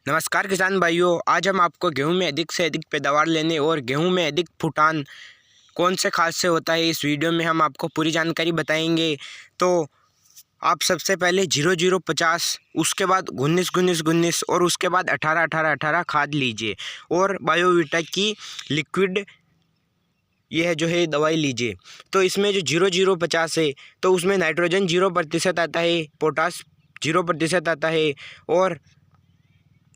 नमस्कार किसान भाइयों, आज हम आपको गेहूं में अधिक से अधिक पैदावार लेने और गेहूं में अधिक फुटान कौन से खाद से होता है, इस वीडियो में हम आपको पूरी जानकारी बताएंगे। तो आप सबसे पहले 0050, उसके बाद 19-19-19 और उसके बाद 18-18-18 खाद लीजिए और बायोवीटा की लिक्विड यह जो है दवाई लीजिए। तो इसमें जो 0050 है तो उसमें नाइट्रोजन 0% आता है, पोटास 0% आता है और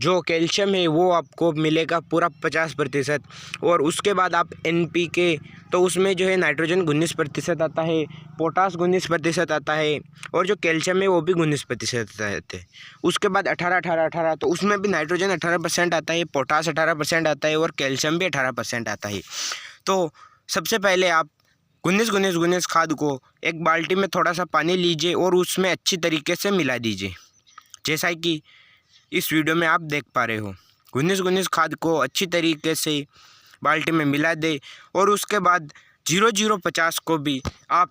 जो कैल्शियम है वो आपको मिलेगा पूरा 50%। और उसके बाद आप NPK, तो उसमें जो है नाइट्रोजन 19% आता है, पोटास 19% आता है और जो कैल्शियम है वो भी 19% आता है। उसके बाद 18-18-18, तो उसमें भी नाइट्रोजन 18% आता है, पोटास 18% आता है और कैल्शियम भी 18% आता है। तो सबसे पहले आप 19-19-19 खाद को एक बाल्टी में थोड़ा सा पानी लीजिए और उसमें अच्छी तरीके से मिला दीजिए, जैसा कि इस वीडियो में आप देख पा रहे हो। 19-19 खाद को अच्छी तरीके से बाल्टी में मिला दे और उसके बाद 0050 को भी आप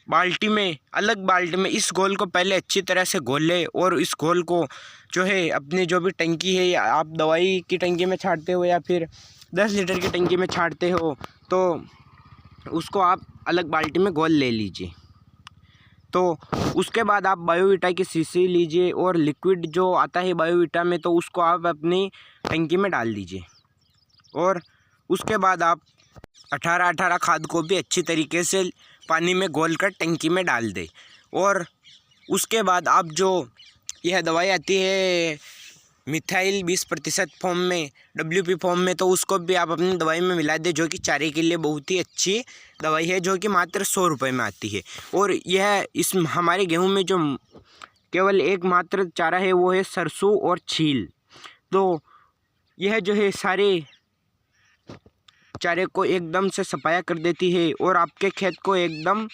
बाल्टी में, अलग बाल्टी में इस घोल को पहले अच्छी तरह से घोल ले और इस घोल को जो है अपनी जो भी टंकी है, या आप दवाई की टंकी में छांटते हो या फिर 10 लीटर की टंकी में छांटते हो, तो उसको आप अलग बाल्टी में घोल ले लीजिए। तो उसके बाद आप बायोवीटा की शीशी लीजिए और लिक्विड जो आता है बायोवीटा में, तो उसको आप अपनी टंकी में डाल दीजिए और उसके बाद आप 18-18 खाद को भी अच्छी तरीके से पानी में घोलकर टंकी में डाल दें। और उसके बाद आप जो यह दवाई आती है मिथाइल 20% फॉर्म में, WP फॉर्म में, तो उसको भी आप अपनी दवाई में मिला दें, जो कि चारे के लिए बहुत ही अच्छी दवाई है, जो कि मात्र 100 रुपये में आती है। और यह इस हमारे गेहूं में जो केवल एकमात्र चारा है वो है सरसों और छील। तो यह जो है सारे चारे को एकदम से सफाया कर देती है और आपके खेत को एकदम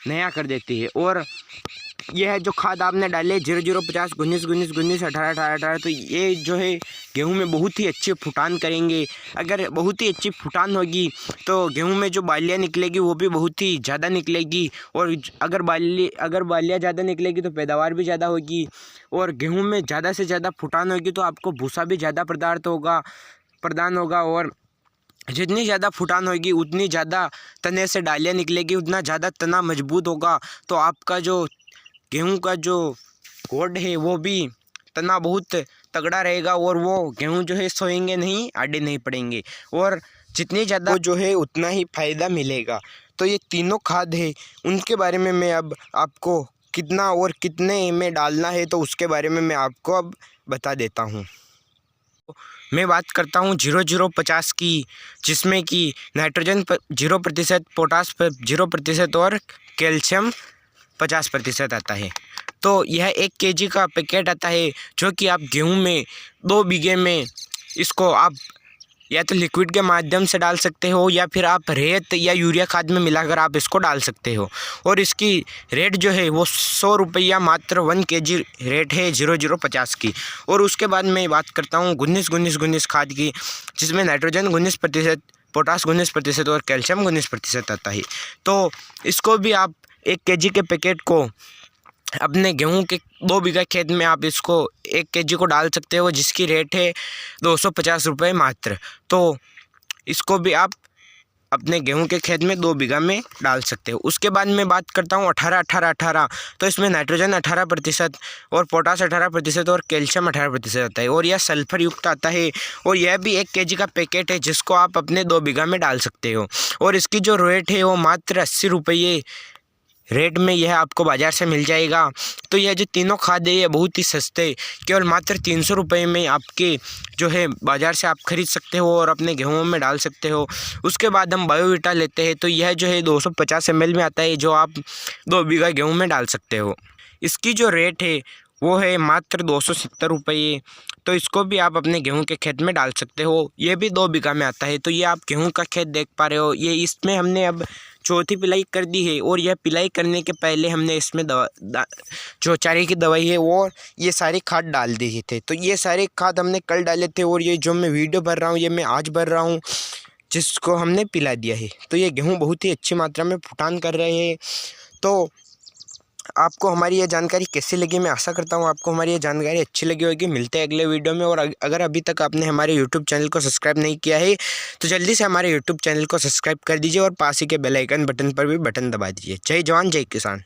नया कर देती है। और यह जो खाद आपने डाले 0050, 19-19-19, 18-18-18, तो ये जो है गेहूं में बहुत ही अच्छी फुटान करेंगे। अगर बहुत ही अच्छी फुटान होगी तो गेहूं में जो बालियाँ निकलेगी वो भी बहुत ही ज़्यादा निकलेगी और अगर बालियाँ ज़्यादा निकलेगी तो पैदावार भी ज़्यादा होगी और गेहूं में ज़्यादा से ज़्यादा फुटान होगी तो आपको भूसा भी ज़्यादा प्रदान होगा और जितनी ज़्यादा फुटान होगी उतनी ज़्यादा तने से डालियाँ निकलेगी, उतना ज़्यादा तना मजबूत होगा। तो आपका जो गेहूं का जो गोड है वो भी तना बहुत तगड़ा रहेगा और वो गेहूं जो है सोएंगे नहीं, आड़े नहीं पड़ेंगे और जितनी ज़्यादा जो है उतना ही फ़ायदा मिलेगा। तो ये तीनों खाद है, उनके बारे में मैं अब आपको कितना और कितने में डालना है तो उसके बारे में मैं आपको अब बता देता हूँ। मैं बात करता हूँ 0050 की, जिसमें कि नाइट्रोजन 0%, पोटास 0% और कैल्शियम 50% आता है। तो यह 1 kg का पैकेट आता है, जो कि आप गेहूं में 2 बीघे में इसको आप या तो लिक्विड के माध्यम से डाल सकते हो या फिर आप रेत या यूरिया खाद में मिलाकर आप इसको डाल सकते हो। और इसकी रेट जो है वो 100 रुपया मात्र 1 kg रेट है 0050 की। और उसके बाद मैं बात करता हूँ 19-19-19 खाद की, जिसमें नाइट्रोजन 19%, पोटास 19% और कैल्शियम 19% आता है। तो इसको भी आप 1 kg के पैकेट को अपने गेहूं के 2 बीघा खेत में आप इसको 1 kg को डाल सकते हो, जिसकी रेट है 250 रुपये मात्र। तो इसको भी आप अपने गेहूं के खेत में 2 बीघा में डाल सकते हो। उसके बाद मैं बात करता हूँ 18-18-18, तो इसमें नाइट्रोजन 18% और पोटास 18% और कैल्शियम 18% आता है और यह सल्फर युक्त आता है। और यह भी 1 kg का पैकेट है, जिसको आप अपने 2 बीघा में डाल सकते हो और इसकी जो रेट है वो मात्र 80 रुपये रेट में यह आपको बाज़ार से मिल जाएगा। तो यह जो तीनों खाद है ये बहुत ही सस्ते, केवल मात्र 300 रुपये में आपके जो है बाज़ार से आप खरीद सकते हो और अपने गेहूं में डाल सकते हो। उसके बाद हम बायोवीटा लेते हैं, तो यह जो है 250 ml में आता है, जो आप 2 बीघा गेहूं में डाल सकते हो। इसकी जो रेट है वो है मात्र 270 रुपये। तो इसको भी आप अपने गेहूं के खेत में डाल सकते हो, ये भी 2 बीघा में आता है। तो ये आप गेहूं का खेत देख पा रहे हो, ये इसमें हमने अब चौथी पिलाई कर दी है और यह पिलाई करने के पहले हमने इसमें जो चारे की दवाई है वो ये सारी खाद डाल दिए थे। तो ये सारे खाद हमने कल डाले थे और ये जो मैं वीडियो भर रहा हूँ ये मैं आज भर रहा हूँ, जिसको हमने पिला दिया है। तो ये गेहूँ बहुत ही अच्छी मात्रा में फुटान कर रहे हैं। तो आपको हमारी ये जानकारी कैसी लगी, मैं आशा करता हूँ आपको हमारी ये जानकारी अच्छी लगी होगी। मिलते हैं अगले वीडियो में। और अगर अभी तक आपने हमारे यूट्यूब चैनल को सब्सक्राइब नहीं किया है तो जल्दी से हमारे यूट्यूब चैनल को सब्सक्राइब कर दीजिए और पास ही के बेल आइकन बटन पर भी बटन दबा दीजिए। जय जवान जय किसान।